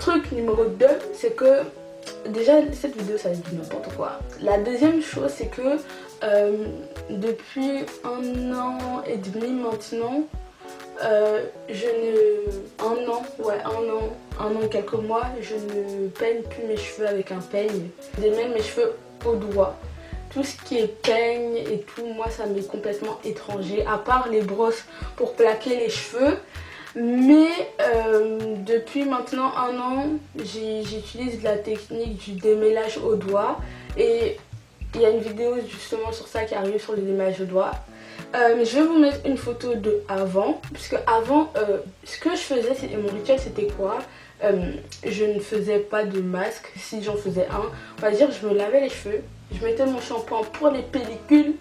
Truc numéro 2, c'est que déjà cette vidéo ça va être du n'importe quoi. La deuxième chose c'est que depuis 1 an et demi maintenant, un an et quelques mois, je ne peigne plus mes cheveux avec un peigne. Je démêle mes cheveux au doigt. Tout ce qui est peigne et tout, moi ça m'est complètement étranger, à part les brosses pour plaquer les cheveux. Mais depuis maintenant 1 an, j'utilise la technique du démêlage au doigt. Et il y a une vidéo justement sur ça qui arrive sur le démêlage au doigt. Je vais vous mettre une photo de avant, puisque avant, ce que je faisais, mon rituel c'était quoi? Je ne faisais pas de masque. Si j'en faisais un, on va dire, je me lavais les cheveux, je mettais mon shampoing pour les pellicules,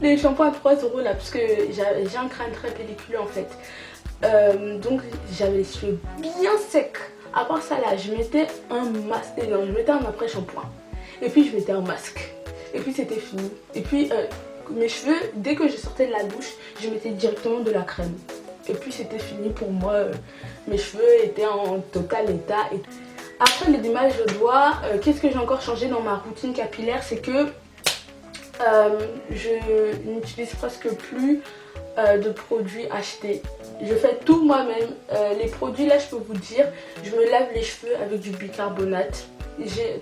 les shampoings à 3 € là, parce que j'ai un crâne très pelliculeux en fait. Donc j'avais les cheveux bien secs. À part ça là, je mettais un masque dedans, je mettais un après shampoing, et puis je mettais un masque, et puis c'était fini. Et puis mes cheveux, dès que je sortais de la douche, je mettais directement de la crème. Et puis c'était fini pour moi, mes cheveux étaient en total état. Et après le démêlage de doigts, qu'est-ce que j'ai encore changé dans ma routine capillaire? C'est que je n'utilise presque plus de produits achetés. Je fais tout moi-même. Les produits là, je peux vous dire, je me lave les cheveux avec du bicarbonate.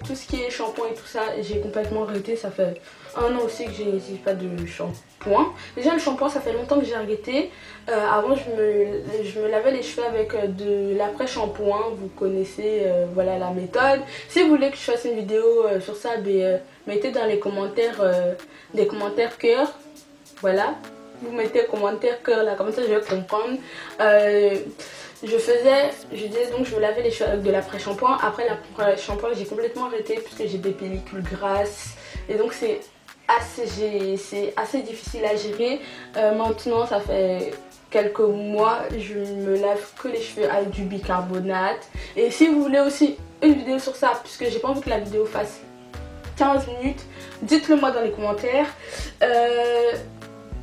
Tout ce qui est shampoing et tout ça, j'ai complètement arrêté. Ça fait 1 an aussi que je n'utilise pas de shampoing. Déjà le shampoing, ça fait longtemps que j'ai arrêté. Avant je me lavais les cheveux avec de l'après-shampoing. Vous connaissez voilà la méthode. Si vous voulez que je fasse une vidéo sur ça, mettez dans les commentaires des commentaires cœur. Voilà, vous mettez commentaire cœur là, comme ça je vais comprendre. Je disais donc je me lavais les cheveux avec de l'après-shampoing. Après l'après-shampoing j'ai complètement arrêté puisque j'ai des pellicules grasses. Et donc c'est assez difficile à gérer. Maintenant ça fait quelques mois, je me lave que les cheveux avec du bicarbonate. Et si vous voulez aussi une vidéo sur ça, puisque j'ai pas envie que la vidéo fasse 15 minutes, dites-le moi dans les commentaires.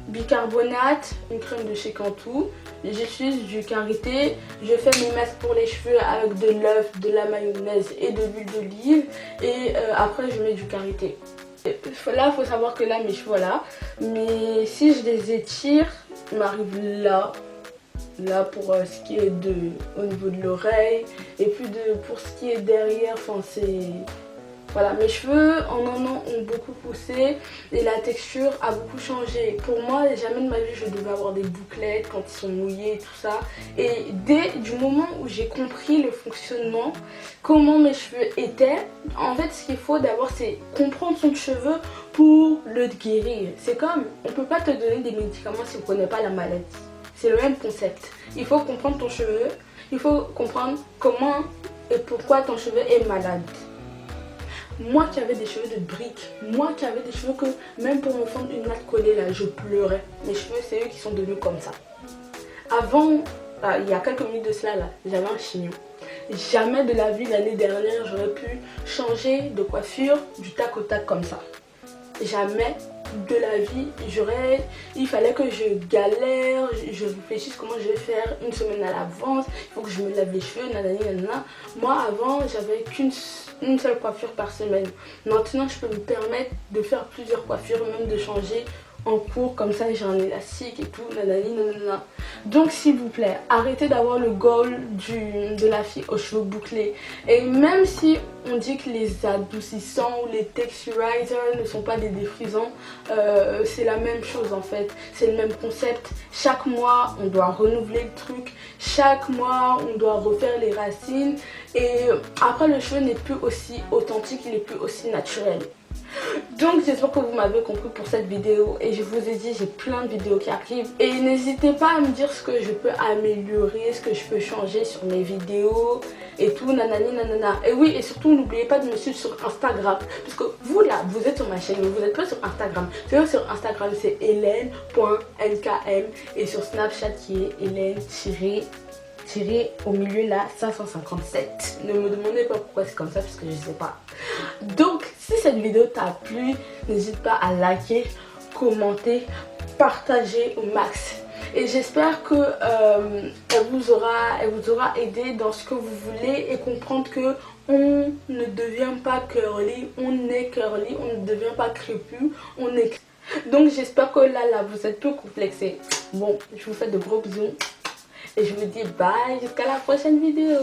Bicarbonate, une crème de chez Cantu. J'utilise du karité. Je fais mes masques pour les cheveux avec de l'œuf, de la mayonnaise et de l'huile d'olive. Et après je mets du karité. Là il faut savoir que là mes cheveux voilà. Mais si je les étire, il m'arrive là pour ce qui est au niveau de l'oreille. Et puis pour ce qui est derrière, enfin c'est... Voilà, mes cheveux en 1 an ont beaucoup poussé et la texture a beaucoup changé. Pour moi, jamais de ma vie je devais avoir des bouclettes quand ils sont mouillés et tout ça. Et dès du moment où j'ai compris le fonctionnement, comment mes cheveux étaient, en fait ce qu'il faut d'abord c'est comprendre son cheveu pour le guérir. C'est comme, on peut pas te donner des médicaments si on ne connaît pas la maladie. C'est le même concept. Il faut comprendre ton cheveu, il faut comprendre comment et pourquoi ton cheveu est malade. Moi qui avais des cheveux de briques, moi qui avais des cheveux que même pour me fendre une natte collée là, je pleurais. Mes cheveux c'est eux qui sont devenus comme ça. Avant, il y a quelques minutes de cela là, j'avais un chignon. Jamais de la vie l'année dernière j'aurais pu changer de coiffure du tac au tac comme ça. Jamais de la vie, il fallait que je galère, je réfléchisse comment je vais faire une semaine à l'avance, il faut que je me lave les cheveux, nanani nanana. Moi avant j'avais une seule coiffure par semaine. Maintenant je peux me permettre de faire plusieurs coiffures, même de changer en cours, comme ça j'ai un élastique et tout, nanani nanana. Donc s'il vous plaît, arrêtez d'avoir le goal de la fille aux cheveux bouclés. Et même si on dit que les adoucissants ou les texturizers ne sont pas des défrisants, c'est la même chose en fait, c'est le même concept. Chaque mois on doit renouveler le truc, chaque mois on doit refaire les racines. Et après le cheveu n'est plus aussi authentique, il n'est plus aussi naturel. Donc j'espère que vous m'avez compris pour cette vidéo et je vous ai dit j'ai plein de vidéos qui arrivent et n'hésitez pas à me dire ce que je peux améliorer, ce que je peux changer sur mes vidéos et tout, nanani nanana. Et oui, et surtout n'oubliez pas de me suivre sur Instagram parce que vous là vous êtes sur ma chaîne mais vous n'êtes pas sur Instagram. Sur Instagram c'est hélène.nkm et sur Snapchat qui est hélène au milieu là 557. Ne me demandez pas pourquoi c'est comme ça parce que je sais pas. Donc si cette vidéo t'a plu, n'hésite pas à liker, commenter, partager au max. Et j'espère que elle vous aura aidé dans ce que vous voulez et comprendre que on ne devient pas curly, on est curly, on ne devient pas crépus, on est... Donc j'espère que là vous êtes plus complexés. Bon, je vous fais de gros bisous et je vous dis bye jusqu'à la prochaine vidéo.